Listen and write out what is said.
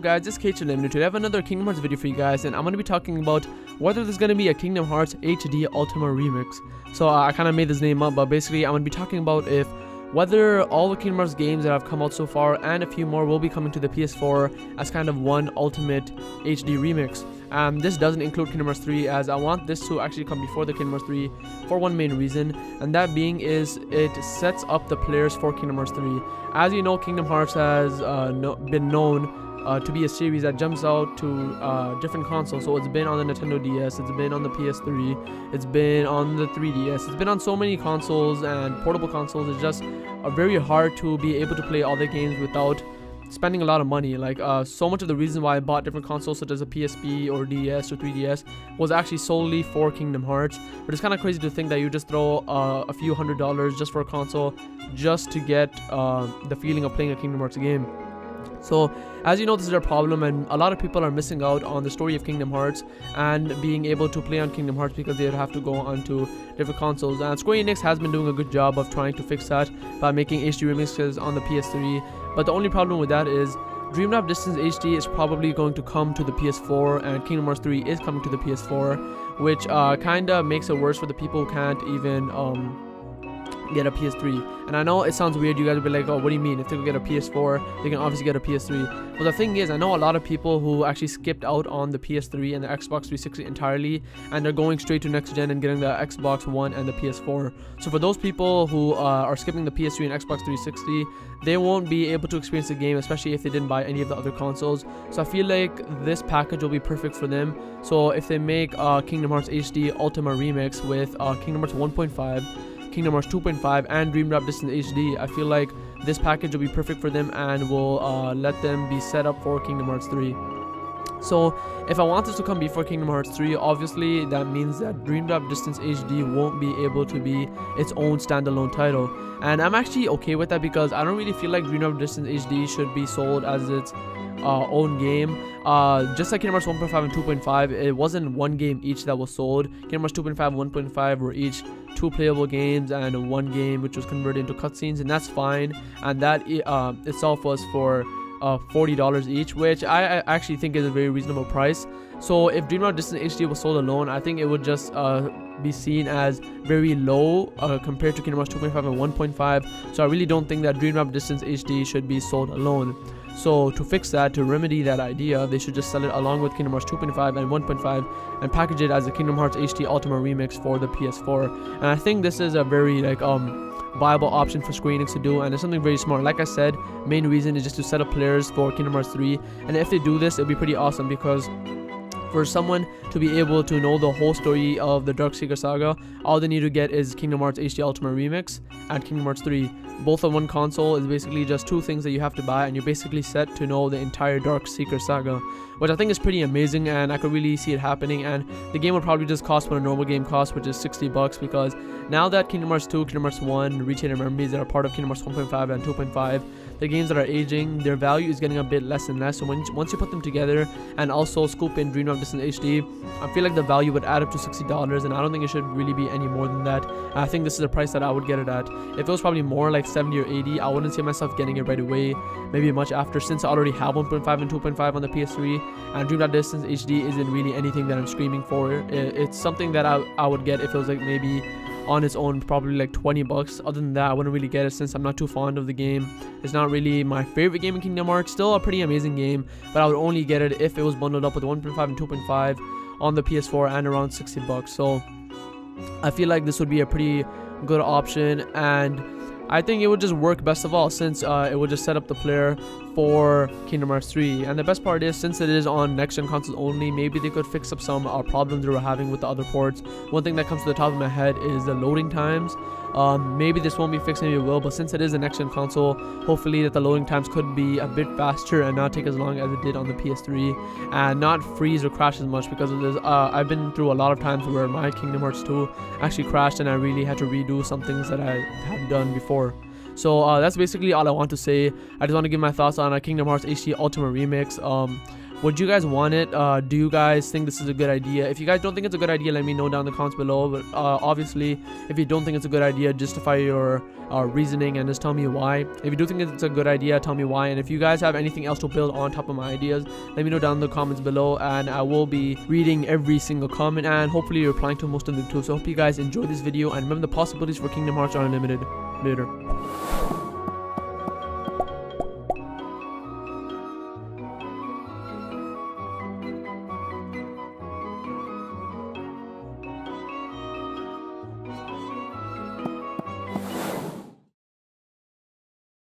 guys, it's KhUnlimited. Today I have another Kingdom Hearts video for you guys, and I'm going to be talking about whether there's going to be a Kingdom Hearts HD Ultima remix. So I kind of made this name up, but basically I'm going to be talking about whether all the Kingdom Hearts games that have come out so far and a few more will be coming to the PS4 as kind of one ultimate HD remix. This doesn't include Kingdom Hearts 3, as I want this to actually come before the Kingdom Hearts 3 for one main reason, and that being is it sets up the players for Kingdom Hearts 3. As you know, Kingdom Hearts has been known to be a series that jumps out to different consoles. So it's been on the Nintendo DS, it's been on the PS3, it's been on the 3DS, it's been on so many consoles and portable consoles. It's just very hard to be able to play all the games without spending a lot of money. Like so much of the reason why I bought different consoles such as a PSP or DS or 3DS was actually solely for Kingdom Hearts. But it's kind of crazy to think that you just throw a few $100s just for a console just to get the feeling of playing a Kingdom Hearts game. So as you know, this is a problem, and a lot of people are missing out on the story of Kingdom Hearts and being able to play on Kingdom Hearts because they would have to go onto different consoles. And Square Enix has been doing a good job of trying to fix that by making HD remixes on the PS3. But the only problem with that is Dream Drop Distance HD is probably going to come to the PS4, and Kingdom Hearts 3 is coming to the PS4, which kind of makes it worse for the people who can't even get a PS3. And I know it sounds weird, you guys will be like, oh, what do you mean? If they could get a PS4, they can obviously get a PS3. But the thing is, I know a lot of people who actually skipped out on the PS3 and the Xbox 360 entirely, and they're going straight to next gen and getting the Xbox One and the PS4. So for those people who are skipping the PS3 and Xbox 360, they won't be able to experience the game, especially if they didn't buy any of the other consoles. So I feel like this package will be perfect for them. So if they make Kingdom Hearts HD Ultima remix with Kingdom Hearts 1.5, Kingdom Hearts 2.5 and Dream Drop Distance HD, I feel like this package will be perfect for them and will let them be set up for Kingdom Hearts 3. So if I want this to come before Kingdom Hearts 3, obviously that means that Dream Drop Distance HD won't be able to be its own standalone title. And I'm actually okay with that because I don't really feel like Dream Drop Distance HD should be sold as its own game. Just like Kingdom Hearts 1.5 and 2.5, it wasn't one game each that was sold. Kingdom Hearts 2.5 and 1.5 were each 2 playable games and 1 game which was converted into cutscenes, and that's fine. And that itself was for $40 each, which I actually think is a very reasonable price. So if Dream Drop Distance HD was sold alone, I think it would just be seen as very low compared to Kingdom Hearts 2.5 and 1.5. So I really don't think that Dream Drop Distance HD should be sold alone. So to fix that, to remedy that idea, they should just sell it along with Kingdom Hearts 2.5 and 1.5 and package it as a Kingdom Hearts HD Ultima remix for the PS4. And I think this is a very viable option for Square Enix to do, and it's something very smart. Like I said, main reason is just to set up players for Kingdom Hearts 3, and if they do this, it'll be pretty awesome because for someone to be able to know the whole story of the Darkseeker saga, all they need to get is Kingdom Hearts HD Ultima Remix and Kingdom Hearts 3. Both on one console is basically just 2 things that you have to buy, and you're basically set to know the entire Darkseeker saga, which I think is pretty amazing, and I could really see it happening. And the game would probably just cost what a normal game costs, which is $60, because now that Kingdom Hearts 2, Kingdom Hearts 1, Reach Hidden Memories that are part of Kingdom Hearts 1.5 and 2.5, the games that are aging, their value is getting a bit less and less. So once you put them together and also scoop in Dream Drop Distance HD, I feel like the value would add up to $60, and I don't think it should really be any more than that. I think this is the price that I would get it at. If it was probably more like 70 or 80, I wouldn't see myself getting it right away, maybe much after, since I already have 1.5 and 2.5 on the PS3, and Dream Drop Distance HD isn't really anything that I'm screaming for. It's something that I would get if it was like maybe on its own, probably like $20. Other than that, I wouldn't really get it since I'm not too fond of the game. It's not really my favorite game in Kingdom Hearts. Still a pretty amazing game, but I would only get it if it was bundled up with 1.5 and 2.5 on the PS4 and around $60. So I feel like this would be a pretty good option, and I think it would just work best of all, since it would just set up the player for Kingdom Hearts 3. And the best part is, since it is on next-gen consoles only, maybe they could fix up some problems they were having with the other ports. One thing that comes to the top of my head is the loading times. Maybe this won't be fixed, maybe it will, but since it is a next-gen console, hopefully that the loading times could be a bit faster and not take as long as it did on the PS3, and not freeze or crash as much, because of this. I've been through a lot of times where my Kingdom Hearts 2 actually crashed and I really had to redo some things that I had done before. So that's basically all I want to say. I just want to give my thoughts on a Kingdom Hearts HD Ultima Remix. Would you guys want it? Do you guys think this is a good idea? If you guys don't think it's a good idea, let me know down in the comments below. But obviously, if you don't think it's a good idea, justify your reasoning and just tell me why. If you do think it's a good idea, tell me why. And if you guys have anything else to build on top of my ideas, let me know down in the comments below, and I will be reading every single comment and hopefully replying to most of them too. So I hope you guys enjoyed this video, and remember, the possibilities for Kingdom Hearts are unlimited. Later.